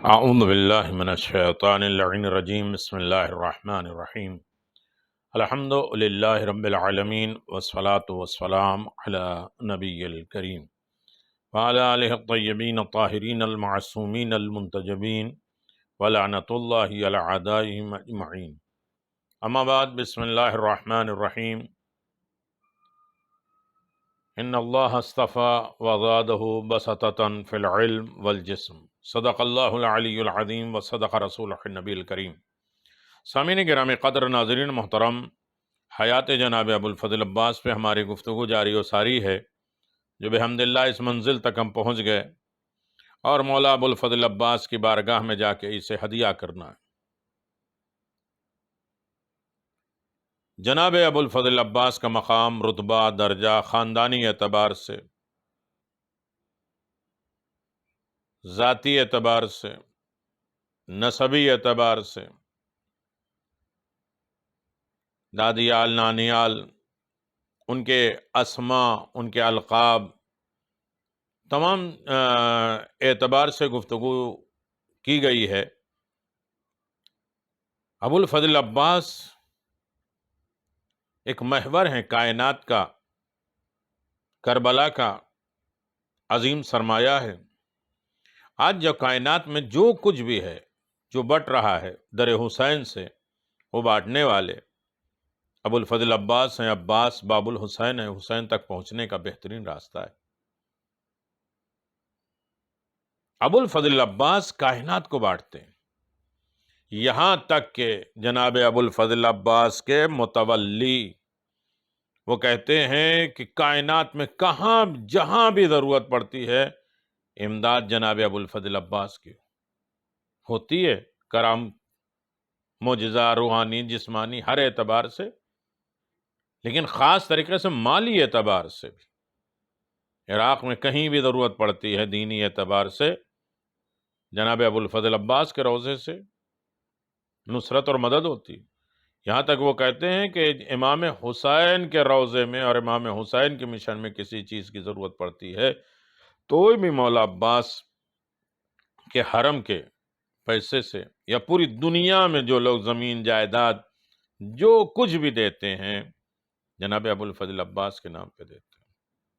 اعوذ باللہ من الشیطان اللعین الرجیم بسم اللہ الرحمن الرحیم الحمد للہ رب العالمین والصلاة والسلام علی نبی الکریم وعلی آلہ الطیبین الطاہرین المعصومین المنتجبین ولعنۃ اللہ علی اعدائہم اجمعین اما بعد بسم اللہ الرحمن الرحیم ان اللہ اصطفیٰ وزادہ بسطۃ فی العلم والجسم صدق اللہ العلی العظیم وصدق رسولہ النبی الکریم۔ سامعین گرامی قدر، ناظرین محترم، حیات جناب ابو الفضل عباس پہ ہماری گفتگو جاری و ساری ہے، جو بحمداللہ اس منزل تک ہم پہنچ گئے اور مولا ابو الفضل عباس کی بارگاہ میں جا کے اسے ہدیہ کرنا ہے۔ جناب ابو الفضل عباس کا مقام، رتبہ، درجہ خاندانی اعتبار سے، ذاتی اعتبار سے، نسبی اعتبار سے، دادیال، نانیال، ان کے اسماء، ان کے القاب، تمام اعتبار سے گفتگو کی گئی ہے۔ ابو الفضل عباس ایک محور ہیں کائنات کا، کربلا کا عظیم سرمایہ ہے۔ آج جو کائنات میں جو کچھ بھی ہے، جو بٹ رہا ہے در حسین سے، وہ بانٹنے والے ابو الفضل عباس ہیں۔ عباس باب الحسین ہے، حسین تک پہنچنے کا بہترین راستہ ہے۔ ابو الفضل عباس کائنات کو بانٹتے ہیں، یہاں تک کہ جناب ابو الفضل عباس کے متولی وہ کہتے ہیں کہ کائنات میں کہاں جہاں بھی ضرورت پڑتی ہے، امداد جناب ابو الفضل عباس کی ہوتی ہے، کرام، معجزہ، روحانی، جسمانی، ہر اعتبار سے، لیکن خاص طریقے سے مالی اعتبار سے بھی۔ عراق میں کہیں بھی ضرورت پڑتی ہے دینی اعتبار سے، جناب ابو الفضل عباس کے روضے سے نصرت اور مدد ہوتی ہے۔ یہاں تک وہ کہتے ہیں کہ امام حسین کے روضے میں اور امام حسین کے مشن میں کسی چیز کی ضرورت پڑتی ہے تو بھی مولا عباس کے حرم کے پیسے سے، یا پوری دنیا میں جو لوگ زمین جائیداد جو کچھ بھی دیتے ہیں، جناب ابو الفضل عباس کے نام پہ دیتے ہیں۔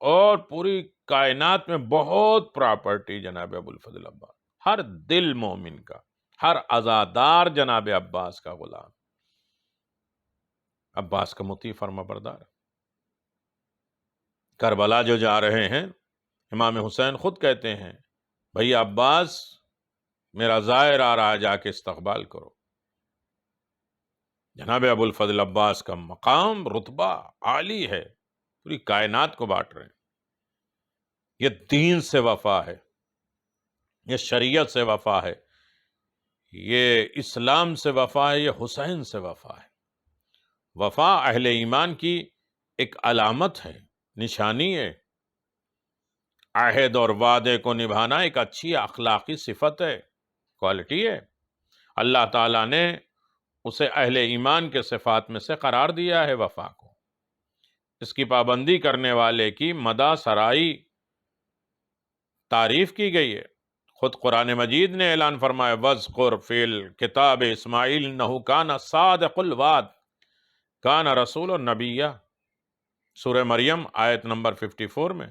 اور پوری کائنات میں بہت پراپرٹی جناب ابو الفضل عباس، ہر دل مومن کا، ہر عزادار جناب عباس کا غلام، عباس کا مطیع فرما بردار۔ کربلا جو جا رہے ہیں، امام حسین خود کہتے ہیں، بھئی عباس میرا زائر آ رہا ہے، جا کے استقبال کرو۔ جناب ابو الفضل عباس کا مقام، رتبہ عالی ہے، پوری کائنات کو بانٹ رہے ہیں۔ یہ دین سے وفا ہے، یہ شریعت سے وفا ہے، یہ اسلام سے وفا ہے، یہ حسین سے وفا ہے۔ وفا اہل ایمان کی ایک علامت ہے، نشانی ہے۔ عہد اور وعدے کو نبھانا ایک اچھی اخلاقی صفت ہے، کوالٹی ہے۔ اللہ تعالیٰ نے اسے اہل ایمان کے صفات میں سے قرار دیا ہے وفا کو۔ اس کی پابندی کرنے والے کی مدح سرائی تعریف کی گئی ہے۔ خود قرآن مجید نے اعلان فرمایا، وَاذْكُرْ فِي الْكِتَابِ اسماعیل إِنَّهُ كَانَ صَادِقَ الْوَعْدِ كَانَ رَسُولًا نَبِيًّا۔ سورہ مریم آیت نمبر 54 میں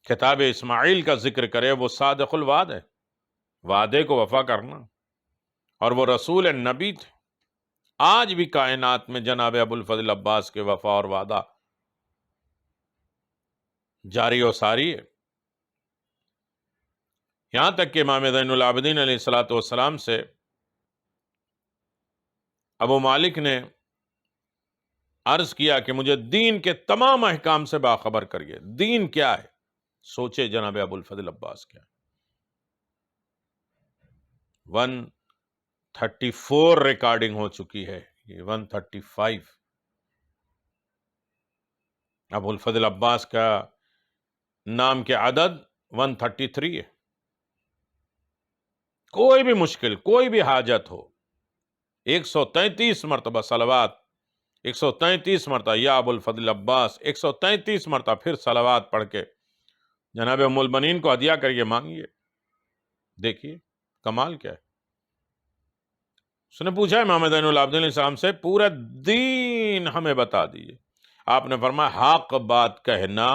کتاب اسماعیل کا ذکر کرے، وہ صادق الوعد ہے، وعدے کو وفا کرنا، اور وہ رسول نبی تھے۔ آج بھی کائنات میں جناب ابو الفضل عباس کے وفا اور وعدہ جاری و ساری ہے۔ یہاں تک کہ امام زین العابدین علیہ الصلوۃ والسلام سے ابو مالک نے عرض کیا کہ مجھے دین کے تمام احکام سے باخبر کریے، دین کیا ہے؟ سوچے جناب ابو الفضل عباس کیا 134 ریکارڈنگ ہو چکی ہے، یہ 135۔ ابو الفضل عباس کا نام کے عدد 133 ہے۔ کوئی بھی مشکل، کوئی بھی حاجت ہو، 133 مرتبہ صلوات، 133 مرتبہ یا ابو الفضل عباس، 133 مرتبہ پھر صلوات پڑھ کے جناب ام المؤمنین کو ہدیہ کریے، مانگیے۔ دیکھیے کمال کیا ہے. اس نے پوچھا امام زین العابدین علیہ السلام سے پورا دین ہمیں بتا دیجیے. آپ نے فرمایا حق بات کہنا،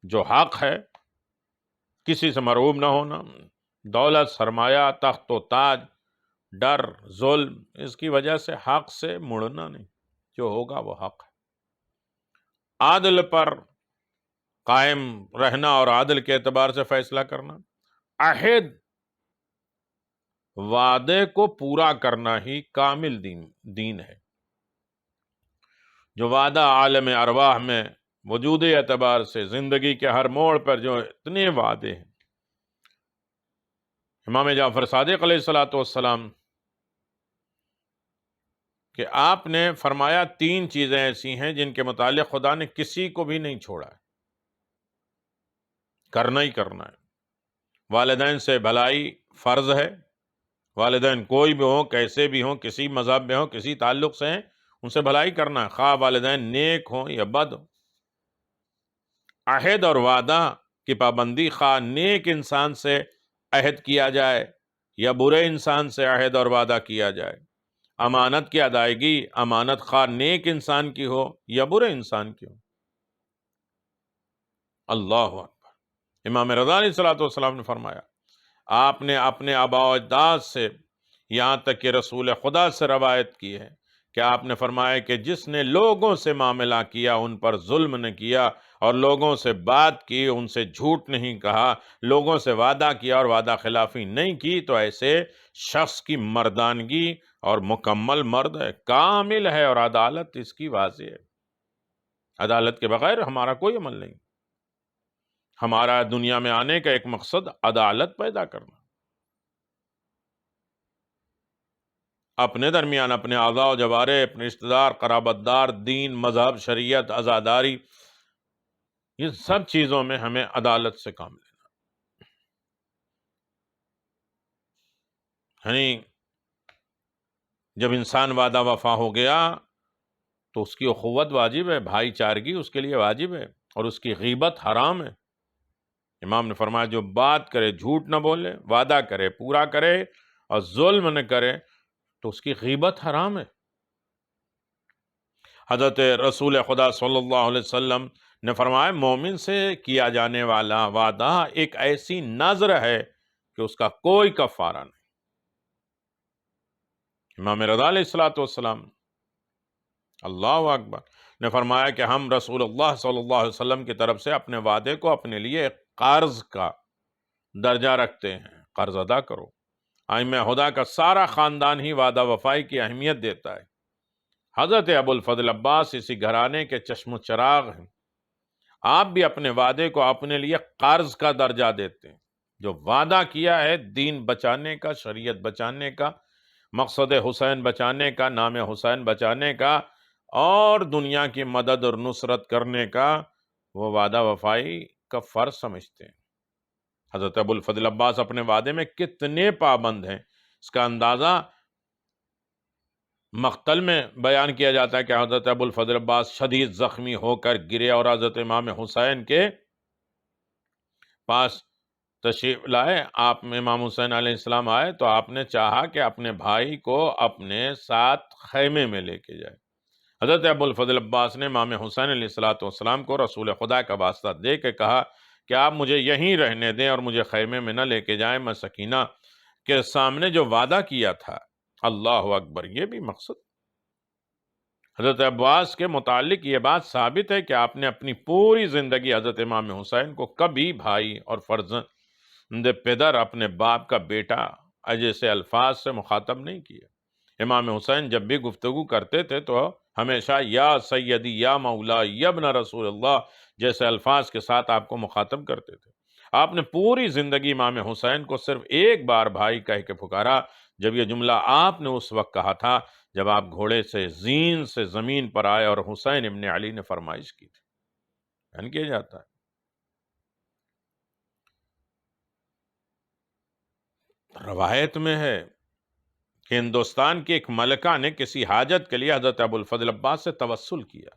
جو حق ہے، کسی سے مرعوب نہ ہونا، دولت، سرمایہ، تخت و تاج، ڈر، ظلم، اس کی وجہ سے حق سے مڑنا نہیں، جو ہوگا وہ حق ہے. عادل پر قائم رہنا اور عادل کے اعتبار سے فیصلہ کرنا. عہد، وعدے کو پورا کرنا ہی کامل دین ہے. جو وعدہ عالم ارواح میں وجودی اعتبار سے زندگی کے ہر موڑ پر جو اتنے وعدے ہیں. امام جعفر صادق علیہ الصلوۃ والسلام کہ آپ نے فرمایا 3 چیزیں ایسی ہیں جن کے متعلق خدا نے کسی کو بھی نہیں چھوڑا ہے، کرنا ہی کرنا ہے. والدین سے بھلائی فرض ہے. والدین کوئی بھی ہوں، کیسے بھی ہوں، کسی مذہب میں ہوں، کسی تعلق سے ہیں، ان سے بھلائی کرنا ہے، خواہ والدین نیک ہوں یا بد ہوں. عہد اور وعدہ کی پابندی، خواہ نیک انسان سے عہد کیا جائے یا برے انسان سے عہد اور وعدہ کیا جائے. امانت کی ادائیگی، امانت خواہ نیک انسان کی ہو یا برے انسان کی ہو. اللہ اکبر. امام رضا علیہ الصلوۃ والسلام نے فرمایا آپ نے اپنے آباء و اجداد سے، یہاں تک کہ رسول خدا سے روایت کی ہے کہ آپ نے فرمایا کہ جس نے لوگوں سے معاملہ کیا، ان پر ظلم نہ کیا، اور لوگوں سے بات کی، ان سے جھوٹ نہیں کہا، لوگوں سے وعدہ کیا اور وعدہ خلافی نہیں کی، تو ایسے شخص کی مردانگی اور مکمل مرد ہے، کامل ہے، اور عدالت اس کی واضح ہے. عدالت کے بغیر ہمارا کوئی عمل نہیں. ہمارا دنیا میں آنے کا ایک مقصد عدالت پیدا کرنا. اپنے درمیان، اپنے اعضاء و جوارے، اپنے رشتہ دار، قرابت دار، دین، مذہب، شریعت، عزاداری، یہ سب چیزوں میں ہمیں عدالت سے کام لینا. یعنی جب انسان وعدہ وفا ہو گیا تو اس کی اخوت واجب ہے، بھائی چارگی اس کے لیے واجب ہے، اور اس کی غیبت حرام ہے. امام نے فرمایا جو بات کرے، جھوٹ نہ بولے، وعدہ کرے پورا کرے، اور ظلم نہ کرے، تو اس کی غیبت حرام ہے. حضرت رسول خدا صلی اللہ علیہ وسلم نے فرمایا مومن سے کیا جانے والا وعدہ ایک ایسی نذر ہے کہ اس کا کوئی کفارہ نہیں. امام رضا علیہ الصلوۃ والسلام، اللہ اکبر، نے فرمایا کہ ہم رسول اللہ صلی اللہ علیہ وسلم کی طرف سے اپنے وعدے کو اپنے لیے ایک قرض کا درجہ رکھتے ہیں، قرض ادا کرو. ائمہ ہدیٰ کا سارا خاندان ہی وعدہ وفائی کی اہمیت دیتا ہے. حضرت ابو الفضل عباس اسی گھرانے کے چشم و چراغ ہیں. آپ بھی اپنے وعدے کو اپنے لیے قرض کا درجہ دیتے ہیں. جو وعدہ کیا ہے دین بچانے کا، شریعت بچانے کا، مقصد حسین بچانے کا، نام حسین بچانے کا، اور دنیا کی مدد اور نصرت کرنے کا، وہ وعدہ وفائی کا فرض سمجھتے ہیں. حضرت ابو الفضل عباس اپنے وعدے میں کتنے پابند ہیں، اس کا اندازہ مقتل میں بیان کیا جاتا ہے کہ حضرت ابو الفضل عباس شدید زخمی ہو کر گرے اور حضرت امام حسین کے پاس تشریف لائے. آپ میں امام حسین علیہ السلام آئے تو آپ نے چاہا کہ اپنے بھائی کو اپنے ساتھ خیمے میں لے کے جائے. حضرت ابو الفضل عباس نے امام حسین علیہ الصلوۃ والسلام کو رسول خدا کا واسطہ دے کے کہا کہ آپ مجھے یہیں رہنے دیں اور مجھے خیمے میں نہ لے کے جائیں، میں سکینہ کے سامنے جو وعدہ کیا تھا. اللہ اکبر. یہ بھی مقصد. حضرت عباس کے متعلق یہ بات ثابت ہے کہ آپ نے اپنی پوری زندگی حضرت امام حسین کو کبھی بھائی اور فرزند پدر، اپنے باپ کا بیٹا جیسے الفاظ سے مخاطب نہیں کیا. امام حسین جب بھی گفتگو کرتے تھے تو ہمیشہ یا سیدی، یا مولا، یا ابن رسول اللہ جیسے الفاظ کے ساتھ آپ کو مخاطب کرتے تھے. آپ نے پوری زندگی امام حسین کو صرف ایک بار بھائی کہہ کے پکارا. جب یہ جملہ آپ نے اس وقت کہا تھا جب آپ گھوڑے سے زین سے زمین پر آئے اور حسین ابن علی نے فرمائش کی تھی. بیان کیا جاتا ہے روایت میں ہے کہ ہندوستان کی ایک ملکہ نے کسی حاجت کے لیے حضرت ابو الفضل عباس سے توسل کیا،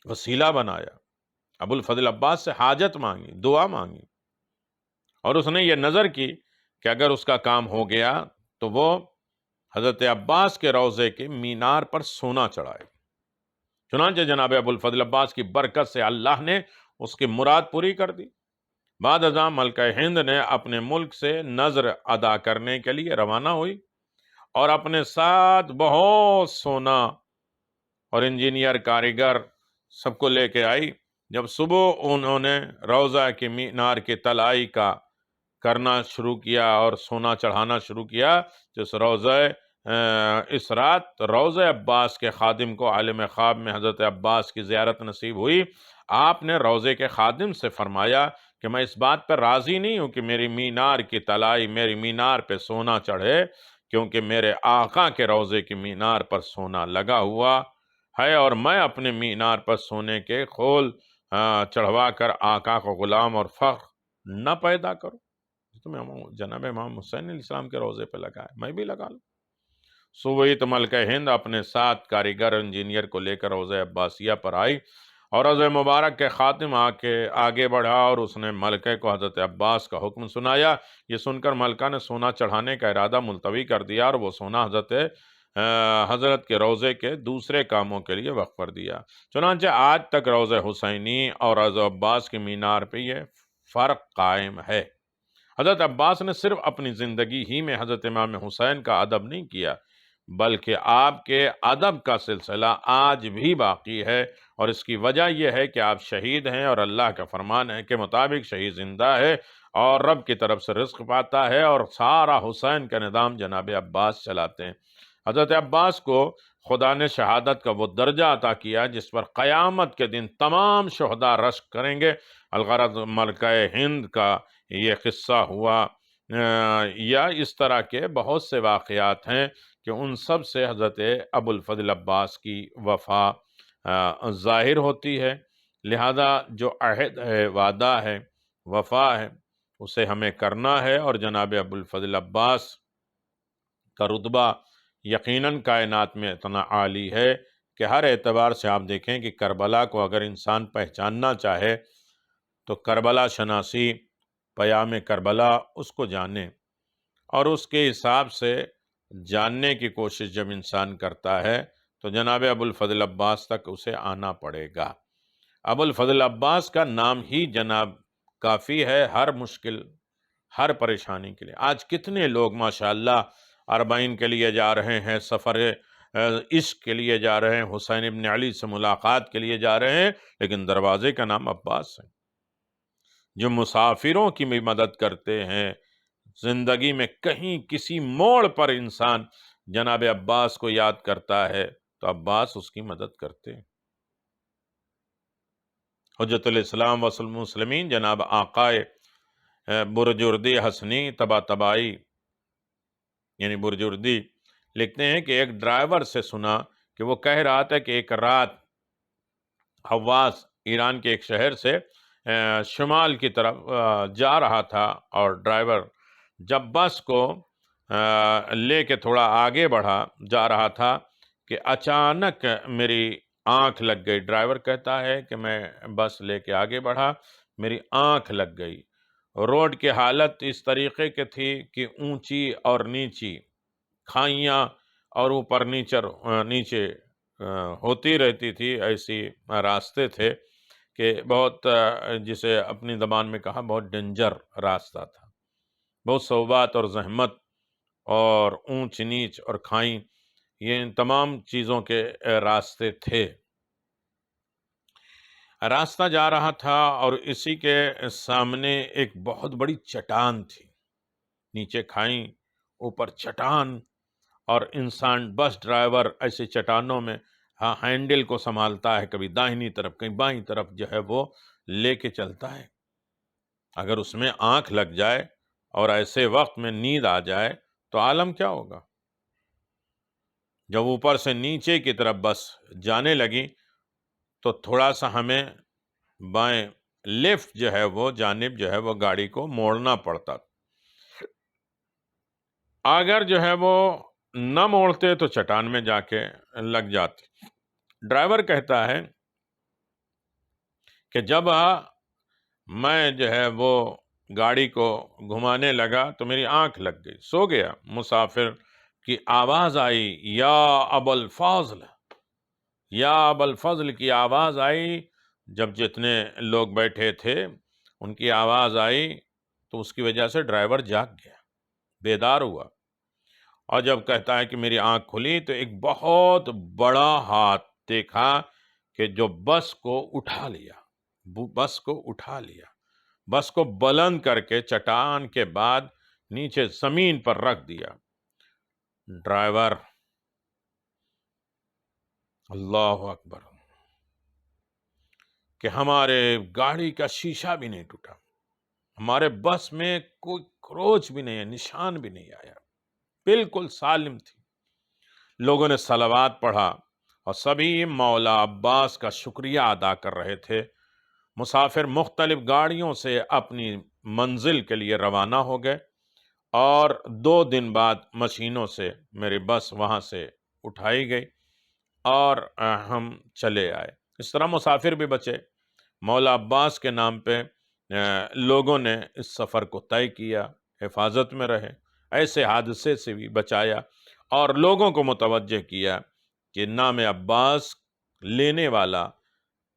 وسیلہ بنایا. ابو الفضل عباس سے حاجت مانگی، دعا مانگی، اور اس نے یہ نظر کی کہ اگر اس کا کام ہو گیا تو وہ حضرت عباس کے روضے کے مینار پر سونا چڑھائے۔ چنانچہ جناب ابو الفضل عباس کی برکت سے اللہ نے اس کی مراد پوری کر دی۔ بعد ازاں ملکہ ہند نے اپنے ملک سے نذر ادا کرنے کے لیے روانہ ہوئی اور اپنے ساتھ بہت سونا اور انجینئر، کاریگر سب کو لے کے آئی۔ جب صبح انہوں نے روضہ کے مینار کی تلائی کا کرنا شروع کیا اور سونا چڑھانا شروع کیا، تو اس رات روضہ عباس کے خادم کو عالم خواب میں حضرت عباس کی زیارت نصیب ہوئی۔ آپ نے روضے کے خادم سے فرمایا کہ میں اس بات پر راضی نہیں ہوں کہ میری مینار کی تلائی میری مینار پہ سونا چڑھے، کیونکہ میرے آقا کے روضے کی مینار پر سونا لگا ہوا ہے، اور میں اپنے مینار پر سونے کے خول چڑھوا کر آقا کو غلام اور فخر نہ پیدا کروں۔ جناب امام حسین علیہ السلام کے روضے پہ لگا ہے، میں بھی لگا لوں۔ صبح تو ملکہ ہند اپنے ساتھ کاریگر انجینئر کو لے کر روضہ عباسیہ پر آئی، اور روضہ مبارک کے خاتم آگے بڑھا اور اس نے ملکہ کو حضرت عباس کا حکم سنایا۔ یہ سن کر ملکہ نے سونا چڑھانے کا ارادہ ملتوی کر دیا، اور وہ سونا حضرت کے روضے کے دوسرے کاموں کے لیے وقف کر دیا۔ چنانچہ آج تک روضہ حسینی اور روضہ عباس کی مینار پہ یہ فرق قائم ہے۔ حضرت عباس نے صرف اپنی زندگی ہی میں حضرت امام حسین کا ادب نہیں کیا، بلکہ آپ کے ادب کا سلسلہ آج بھی باقی ہے، اور اس کی وجہ یہ ہے کہ آپ شہید ہیں، اور اللہ کا فرمان ہے کہ مطابق شہید زندہ ہے اور رب کی طرف سے رزق پاتا ہے، اور سارا حسین کا نظام جناب عباس چلاتے ہیں۔ حضرت عباس کو خدا نے شہادت کا وہ درجہ عطا کیا جس پر قیامت کے دن تمام شہداء رشک کریں گے۔ الغرض ملکہ ہند کا یہ قصہ ہوا، یا اس طرح کے بہت سے واقعات ہیں کہ ان سب سے حضرت ابو الفضل عباس کی وفا ظاہر ہوتی ہے۔ لہذا جو عہد ہے، وعدہ ہے، وفا ہے، اسے ہمیں کرنا ہے، اور جناب ابو الفضل عباس کا رتبہ یقیناً کائنات میں اتنا عالی ہے کہ ہر اعتبار سے آپ دیکھیں کہ کربلا کو اگر انسان پہچاننا چاہے تو کربلا شناسی، پیام کربلا اس کو جانے، اور اس کے حساب سے جاننے کی کوشش جب انسان کرتا ہے تو جناب ابو الفضل عباس تک اسے آنا پڑے گا۔ ابو الفضل عباس کا نام ہی جناب کافی ہے ہر مشکل، ہر پریشانی کے لیے۔ آج کتنے لوگ ماشاءاللہ اربعین کے لیے جا رہے ہیں، سفر عشق کے لیے جا رہے ہیں، حسین ابن علی سے ملاقات کے لیے جا رہے ہیں، لیکن دروازے کا نام عباس ہے۔ جو مسافروں کی بھی مدد کرتے ہیں، زندگی میں کہیں کسی موڑ پر انسان جناب عباس کو یاد کرتا ہے تو عباس اس کی مدد کرتے ہیں۔ حجت الاسلام و المسلمین جناب آقائے برجردی حسنی طباطبائی یعنی برجردی لکھتے ہیں کہ ایک ڈرائیور سے سنا کہ وہ کہہ رہا تھا کہ ایک رات حواس ایران کے ایک شہر سے شمال کی طرف جا رہا تھا، اور ڈرائیور جب بس کو لے کے تھوڑا آگے بڑھا جا رہا تھا کہ اچانک میری آنکھ لگ گئی۔ ڈرائیور کہتا ہے کہ میں بس لے کے آگے بڑھا، میری آنکھ لگ گئی۔ روڈ کی حالت اس طریقے کی تھی کہ اونچی اور نیچی کھائیاں اور اوپر نیچے ہوتی رہتی تھی، ایسی راستے تھے کہ بہت، جسے اپنی زبان میں کہا، بہت ڈینجر راستہ تھا، بہت صعوبات اور زحمت اور اونچ نیچ اور کھائیں، یہ ان تمام چیزوں کے راستے تھے۔ راستہ جا رہا تھا اور اسی کے سامنے ایک بہت بڑی چٹان تھی، نیچے کھائیں، اوپر چٹان، اور انسان بس ڈرائیور ایسے چٹانوں میں ہینڈل کو سنبھالتا ہے، کبھی داہنی طرف کہیں بائیں طرف جو ہے وہ لے کے چلتا ہے۔ اگر اس میں آنکھ لگ جائے اور ایسے وقت میں نیند آ جائے تو عالم کیا ہوگا۔ جب اوپر سے نیچے کی طرف بس جانے لگی تو تھوڑا سا ہمیں بائیں لیفٹ جو ہے وہ جانب جو ہے وہ گاڑی کو موڑنا پڑتا، اگر جو ہے وہ نہ موڑتے تو چٹان میں جا کے لگ جاتے۔ ڈرائیور کہتا ہے کہ جب میں جو ہے وہ گاڑی کو گھمانے لگا تو میری آنکھ لگ گئی، سو گیا۔ مسافر کی آواز آئی، یا ابو الفضل، یا ابو الفضل کی آواز آئی۔ جب جتنے لوگ بیٹھے تھے ان کی آواز آئی تو اس کی وجہ سے ڈرائیور جاگ گیا، بیدار ہوا، اور جب کہتا ہے کہ میری آنکھ کھلی تو ایک بہت بڑا ہاتھ دیکھا کہ جو بس کو اٹھا لیا، بس کو اٹھا لیا، بس کو بلند کر کے چٹان کے بعد نیچے زمین پر رکھ دیا۔ ڈرائیور، اللہ اکبر، کہ ہمارے گاڑی کا شیشہ بھی نہیں ٹوٹا، ہمارے بس میں کوئی کھروچ بھی نہیں ہے، نشان بھی نہیں آیا، بالکل سالم تھی۔ لوگوں نے صلوات پڑھا اور سبھی مولا عباس کا شکریہ ادا کر رہے تھے۔ مسافر مختلف گاڑیوں سے اپنی منزل کے لیے روانہ ہو گئے، اور 2 دن بعد مشینوں سے میری بس وہاں سے اٹھائی گئی اور ہم چلے آئے۔ اس طرح مسافر بھی بچے۔ مولا عباس کے نام پہ لوگوں نے اس سفر کو طے کیا، حفاظت میں رہے، ایسے حادثے سے بھی بچایا، اور لوگوں کو متوجہ کیا کہ نام عباس لینے والا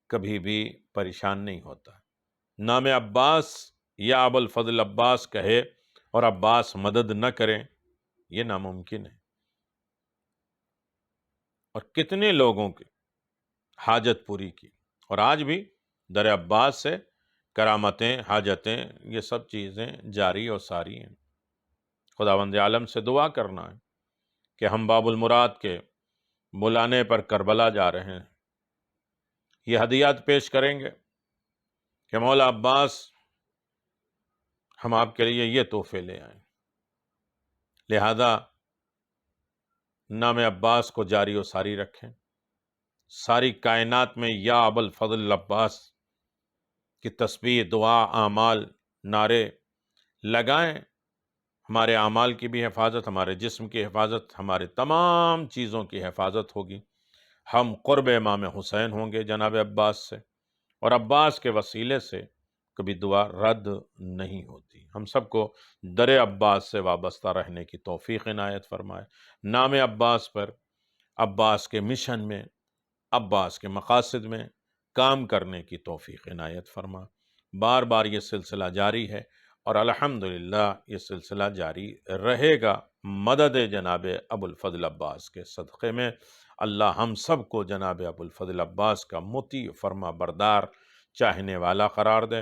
کبھی بھی پریشان نہیں ہوتا۔ نام عباس یا ابو الفضل عباس کہے اور عباس مدد نہ کریں، یہ ناممکن ہے۔ اور کتنے لوگوں کی حاجت پوری کی، اور آج بھی در عباس سے کرامتیں، حاجتیں، یہ سب چیزیں جاری اور ساری ہیں۔ خداوند عالم سے دعا کرنا ہے کہ ہم باب المراد کے بلانے پر کربلا جا رہے ہیں، یہ ہدیات پیش کریں گے کہ مولا عباس ہم آپ کے لیے یہ تحفے لے آئیں، لہذا نام عباس کو جاری و ساری رکھیں۔ ساری کائنات میں یا ابو الفضل عباس کی تسبیح، دعا، اعمال، نعرے لگائیں۔ ہمارے اعمال کی بھی حفاظت، ہمارے جسم کی حفاظت، ہمارے تمام چیزوں کی حفاظت ہوگی۔ ہم قرب امام حسین ہوں گے جناب عباس سے، اور عباس کے وسیلے سے کبھی دعا رد نہیں ہوتی۔ ہم سب کو در عباس سے وابستہ رہنے کی توفیق عنایت فرمائے۔ نام عباس پر، عباس کے مشن میں، عباس کے مقاصد میں کام کرنے کی توفیق عنایت فرما۔ بار بار یہ سلسلہ جاری ہے اور الحمدللہ یہ سلسلہ جاری رہے گا، مدد جناب ابو الفضل عباس کے صدقے میں۔ اللہ ہم سب کو جناب ابو الفضل عباس کا مطیع، فرما بردار، چاہنے والا قرار دے۔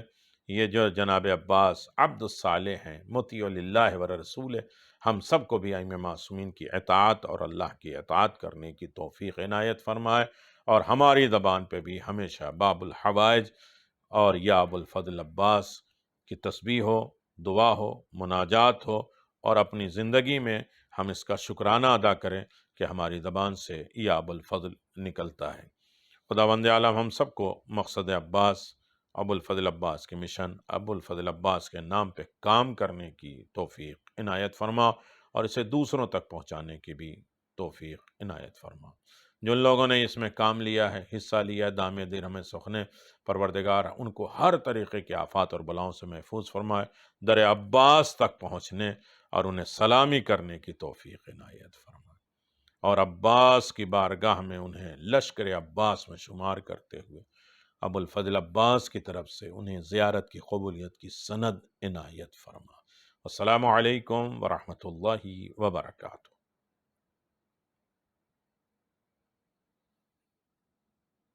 یہ جو جناب عباس عبد الصالح ہیں، مطیع للہ و رسول، ہم سب کو بھی ائمہ معصومین کی اطاعت اور اللہ کی اطاعت کرنے کی توفیق عنایت فرمائے، اور ہماری زبان پہ بھی ہمیشہ باب الحوائج اور یا ابو الفضل عباس کی تسبیح ہو، دعا ہو، مناجات ہو، اور اپنی زندگی میں ہم اس کا شکرانہ ادا کریں کہ ہماری زبان سے یا ابو الفضل نکلتا ہے۔ خداوند عالم ہم سب کو مقصد عباس، ابو الفضل عباس کے مشن، ابو الفضل عباس کے نام پہ کام کرنے کی توفیق عنایت فرما، اور اسے دوسروں تک پہنچانے کی بھی توفیق عنایت فرما۔ جن لوگوں نے اس میں کام لیا ہے، حصہ لیا، دامِ درہم سخنے، پروردگار ان کو ہر طریقے کے آفات اور بلاؤں سے محفوظ فرمائے، در عباس تک پہنچنے اور انہیں سلامی کرنے کی توفیق عنایت فرمائے، اور عباس کی بارگاہ میں انہیں لشکر عباس میں شمار کرتے ہوئے ابو الفضل عباس کی طرف سے انہیں زیارت کی قبولیت کی سند عنایت فرما۔ السلام علیکم ورحمۃ اللہ وبرکاتہ۔